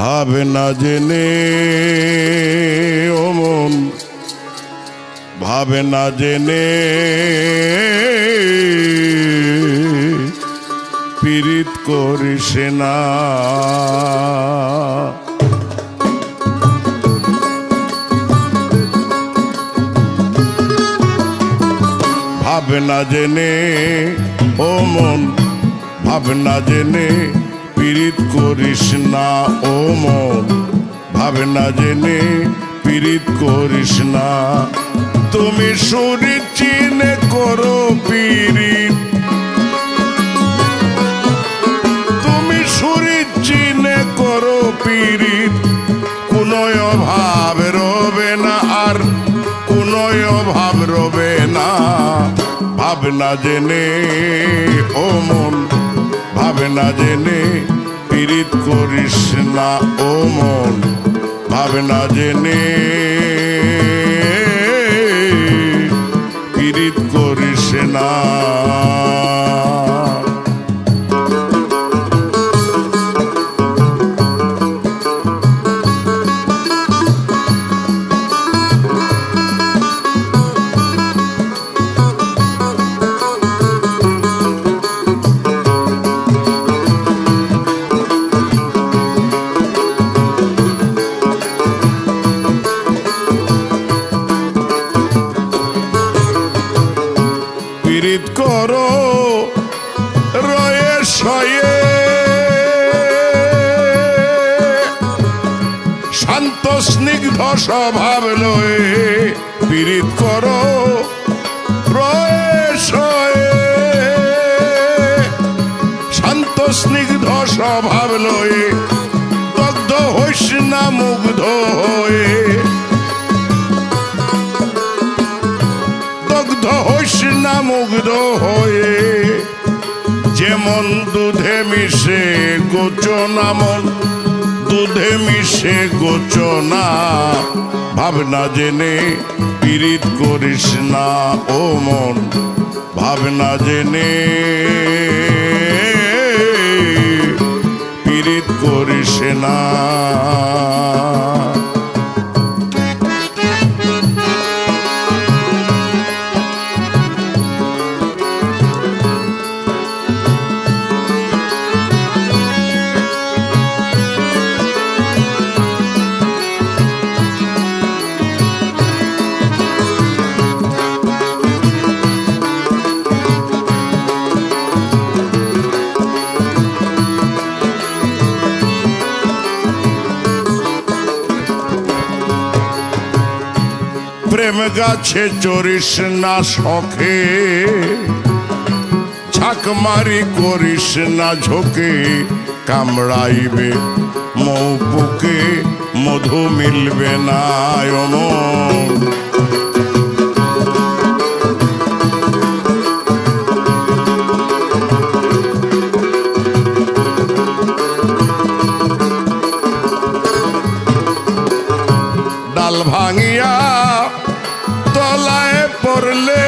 ভাবে না জেনে ও মন, ভাবে না জেনে পীড়িত করিস না। ভাবে না জেনে ও মন, ভাবে না জেনে পীড়িত করিস না ও মন, ভাবে না জেনে পীড়িত করিস না। তুমি সুরি চিনে করো পীড়িত, তুমি সুরি চিনে করো পীড়িত, কোনো অভাব রবে না আর কোনো অভাব রবে না। ভাবে না জেনে ও মন, ভাবে না জেনে পীড়িত করিস না ও মন, ভাবে না জেনে পীড়িত করিস না। পীড়িত করো রয়ে শয়ে, শান্ত স্নিগ্ধ স্বভাব লয়ে, পীড়িত করো রয়ে শয়ে, শান্ত স্নিগ্ধ স্বভাব লয়ে, দগ্ধ হইস না মুগ্ধ হয়ে, দগ্ধ হইস না মুগ্ধ হয়ে। যেমন দুধে মিশে গোচনা মন, দুধে মিশে গোচনা, ভাবনা জেনে পীড়িত করিস না ও মন, ভাবনা জেনে পীড়িত করিস না। প্রেম গাছে চড়িস না শখে, ঝাঁক মারি করিস না ঝোঁকে, কামড়াইবে মৌ বুকে মধু মিলবে না ও মন। ডাল ভাঙিয়া তলায় পড়লে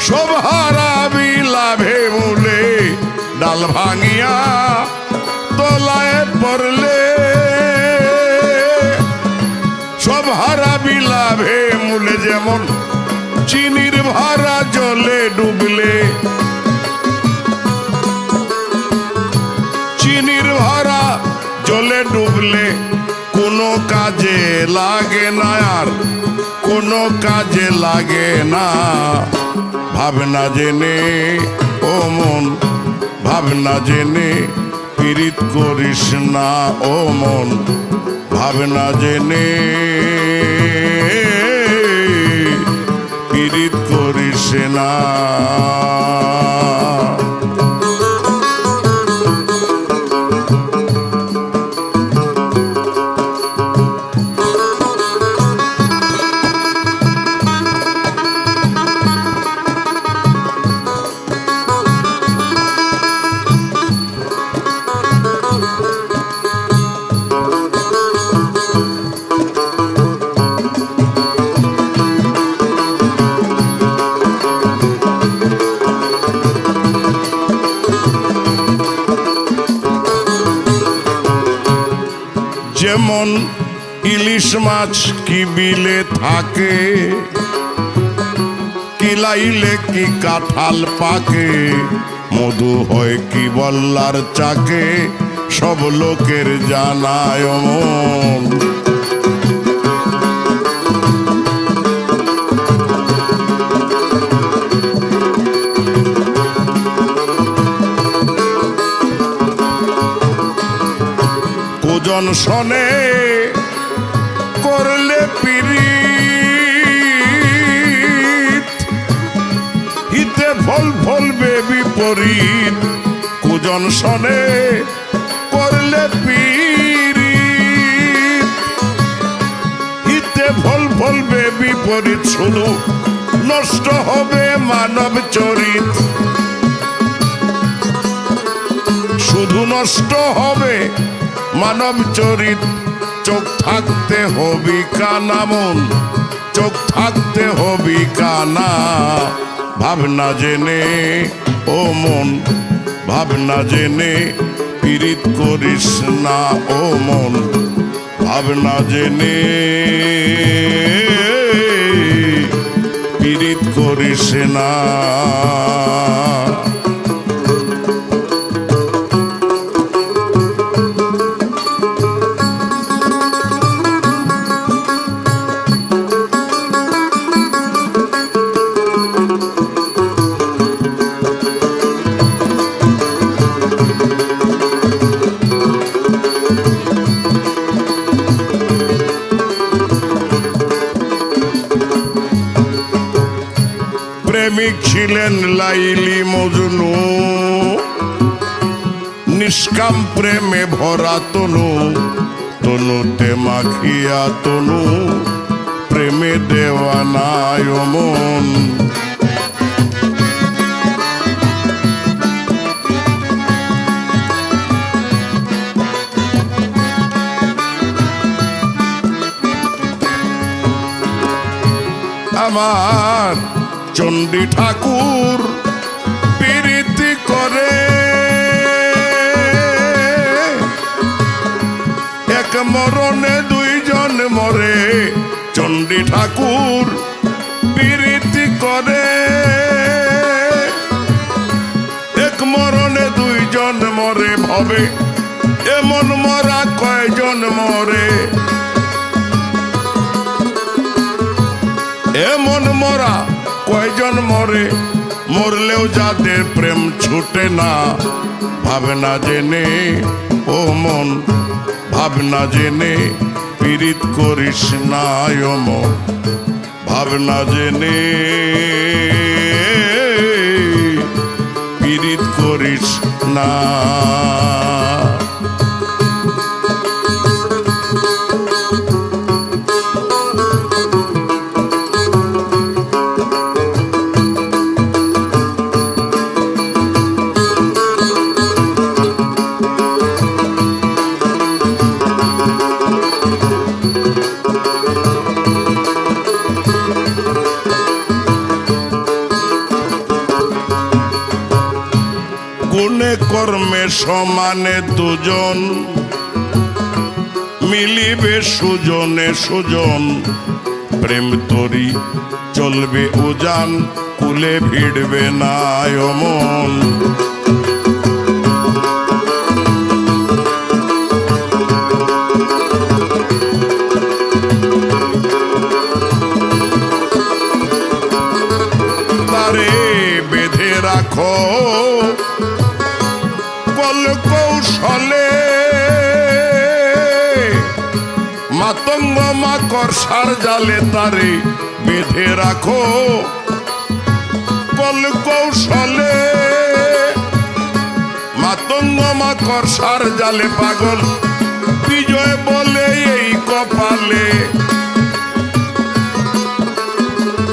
সব হারাবি লাভে মূলে, ডাল ভাঙিয়া তলায় পড়লে সব হারাবি লাভে মূলে। যেমন চিনির ভাড়া জলে ডুবলে, চিনির ভাড়া জলে ডুবলে কোনো কাজে লাগে না আর কোনো কাজে লাগে না। ভাবনা জেনে ও মন, ভাবনা জেনে পীড়িত করিস না ও মন, ভাবনা জেনে পীড়িত করিস না। যেমন ইলিশ মাছ কি বিলে থাকে, কিলাইলে কি কাঁঠাল পাকে, মধু হয় কি বল্লার চাকে, সব লোকের জানায় মন। কুজন শনে করলে পীড়িত, হিতে ফল ফলবে বিপরীত। কুজন শনে করলে পীড়িত, হিতে ফল ফলবে বিপরীত। শুধু নষ্ট হবে মানব চরিত, শুধু নষ্ট হবে মানব চরিত। চোখ থাকতে হবি কানা মন, চোখ থাকতে হবি কানা। ভাবনা জেনে ও মন, ভাবনা জেনে পীড়িত করিস না ও মন। ভাবনা জেনে পীড়িত করিস না। প্রেমিক ছিলেন লাইলি মজনু, নিষ্কাম প্রেমে ভরা তনু। তনুতে মাখিয়া তনু, প্রেমে দেওয়ানায় মন। আমার চণ্ডী ঠাকুর প্রীতি করে, এক মরণে দুইজন মরে। চণ্ডী ঠাকুর প্রীতি করে, এক মরণে দুইজন মরে। ভবে এমন মরা কয়জন মরে, এমন মরা কয়জন মরে। মরলেও যাদের প্রেম ছুটে না। ভাবনা জেনে ও মন, ভাবনা জেনে পীড়িত করিস না ও মন। ভাবনা জেনে পীড়িত করিস না। গুণে কর্মে সমানে দুজন, মিলিবে সুজনে সুজন। প্রেম তরি চলবে উজান, কুলে ভিড়বে না মন। তারে বেঁধে রাখো কল কৌশলে, মাতঙ্গ মাকড় সার জালে। তারে বেঁধে রাখো কল কৌশলে, মাতঙ্গ মাকড় সার জালে। পাগল বিজয় বলে এই কপালে,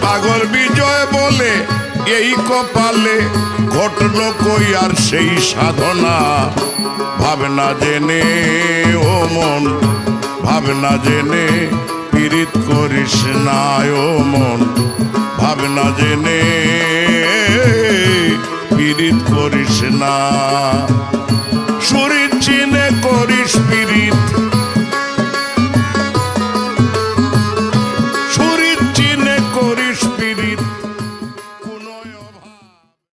পাগল বিজয় বলে এই কপালে। ঘটলো কই আর সেই সাধনা। ভাবনা জেনে ও মন, ভাবনা জেনে পীড়িত করিস না ও মন। ভাবনা জেনে পীড়িত করিস না। সুরি